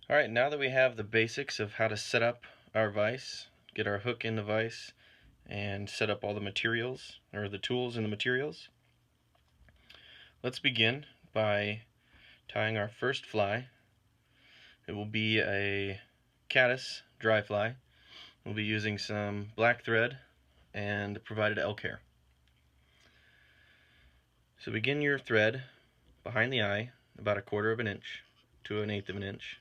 Alright, now that we have the basics of how to set up our vise, get our hook in the vise, and set up all the materials, or the tools and the materials, let's begin by tying our first fly. It will be a caddis dry fly. We'll be using some black thread and provided elk hair. So begin your thread behind the eye, about 1/4 of an inch to 1/8 of an inch.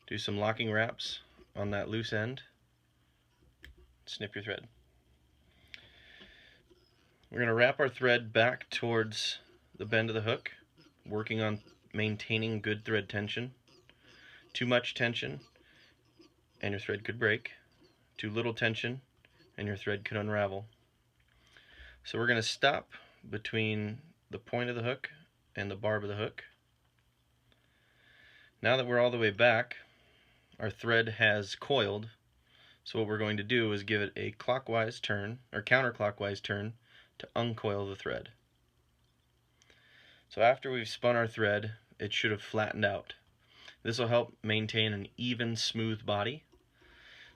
Do some locking wraps on that loose end. Snip your thread. We're going to wrap our thread back towards the bend of the hook, working on maintaining good thread tension. Too much tension and your thread could break. Too little tension and your thread could unravel. So we're going to stop between the point of the hook and the barb of the hook. Now that we're all the way back, our thread has coiled, so what we're going to do is give it a clockwise turn, or counterclockwise turn, to uncoil the thread. So after we've spun our thread, it should have flattened out. This will help maintain an even, smooth body.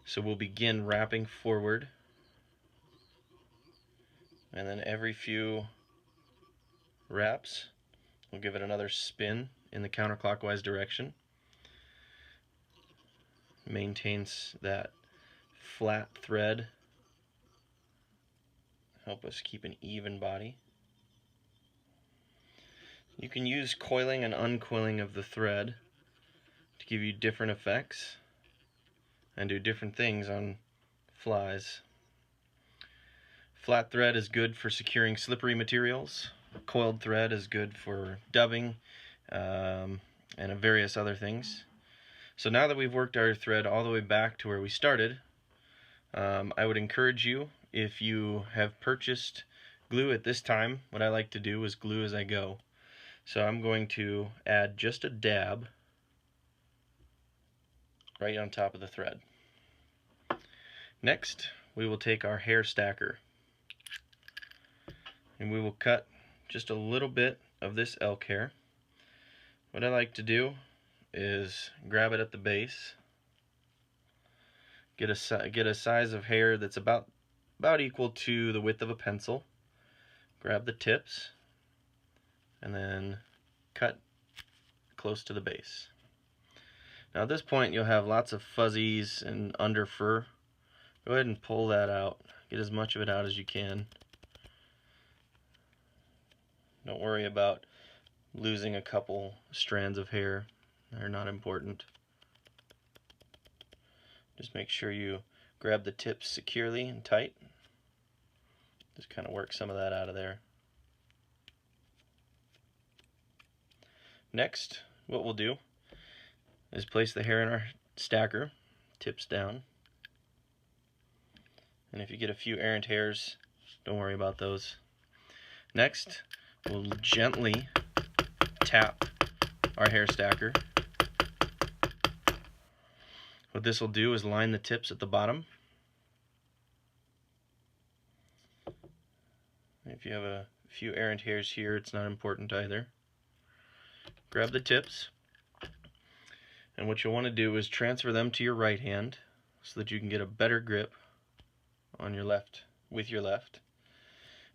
So we'll begin wrapping forward, and then every few wraps we'll give it another spin in the counterclockwise direction. Maintains that flat thread, help us keep an even body. You can use coiling and uncoiling of the thread to give you different effects and do different things on flies. Flat thread is good for securing slippery materials. Coiled thread is good for dubbing and various other things. So now that we've worked our thread all the way back to where we started, I would encourage you, if you have purchased glue at this time, what I like to do is glue as I go. So I'm going to add just a dab right on top of the thread. Next, we will take our hair stacker and we will cut just a little bit of this elk hair. What I like to do is grab it at the base, get a size of hair that's about equal to the width of a pencil, grab the tips, and then cut close to the base. Now at this point you'll have lots of fuzzies and under fur. Go ahead and pull that out. Get as much of it out as you can. Don't worry about losing a couple strands of hair. They're not important. Just make sure you grab the tips securely and tight. Just kind of work some of that out of there. Next, what we'll do is place the hair in our stacker, tips down. And if you get a few errant hairs, don't worry about those. Next, we'll gently tap our hair stacker. What this will do is line the tips at the bottom. If you have a few errant hairs here, it's not important either. Grab the tips, and what you'll want to do is transfer them to your right hand so that you can get a better grip on your left with your left.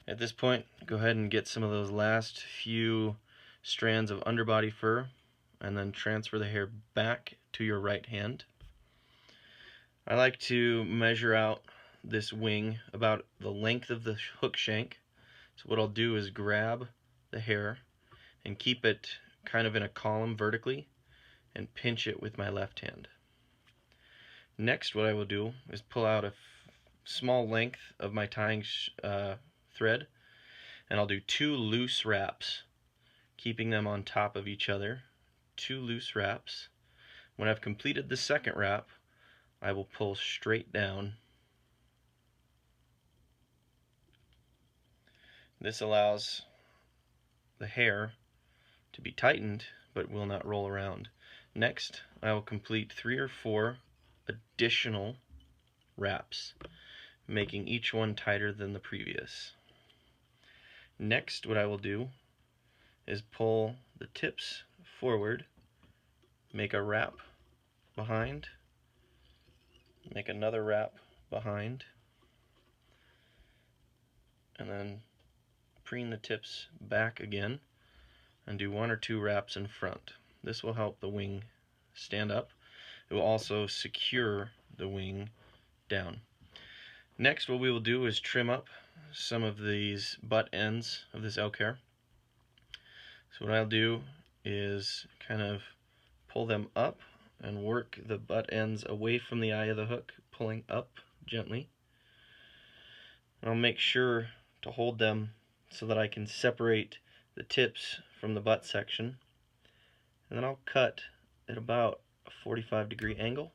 At this point, go ahead and get some of those last few strands of underbody fur and then transfer the hair back to your right hand. I like to measure out this wing about the length of the hook shank. So what I'll do is grab the hair and keep it kind of in a column vertically and pinch it with my left hand. Next, what I will do is pull out a small length of my tying thread, and I'll do 2 loose wraps, keeping them on top of each other. 2 loose wraps. When I've completed the second wrap, I will pull straight down. This allows the hair to be tightened but will not roll around. Next, I will complete 3 or 4 additional wraps, making each one tighter than the previous. Next, what I will do is pull the tips forward, make a wrap behind, make another wrap behind, and then preen the tips back again and do 1 or 2 wraps in front. This will help the wing stand up. It will also secure the wing down. Next, what we will do is trim up some of these butt ends of this elk hair. So what I'll do is kind of pull them up and work the butt ends away from the eye of the hook, pulling up gently. And I'll make sure to hold them so that I can separate the tips from the butt section. And then I'll cut at about a 45-degree angle,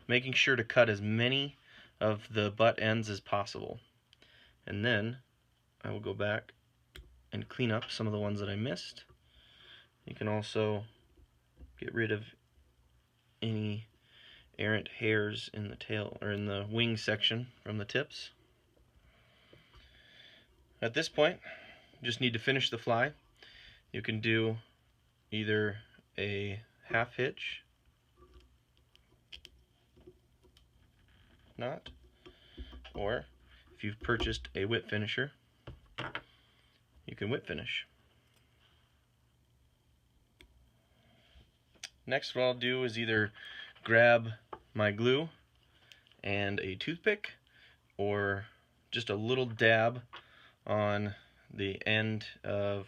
making sure to cut as many of the butt ends as possible. And then I will go back and clean up some of the ones that I missed. You can also get rid of any errant hairs in the tail or in the wing section from the tips. At this point, you just need to finish the fly. You can do either a half hitch knot, or if you've purchased a whip finisher, you can whip finish. Next, what I'll do is either grab my glue and a toothpick, or just a little dab on the end of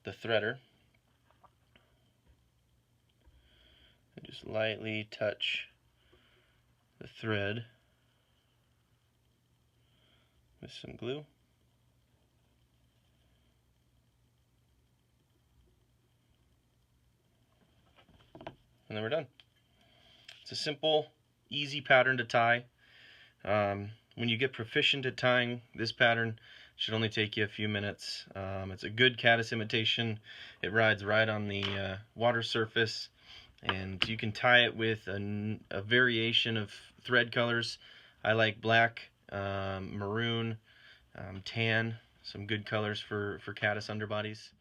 the threader, and just lightly touch the thread with some glue. And then we're done. It's a simple, easy pattern to tie. When you get proficient at tying this pattern, it should only take you a few minutes. It's a good caddis imitation. It rides right on the water surface, and you can tie it with a variation of thread colors. I like black, maroon, tan, some good colors for caddis underbodies.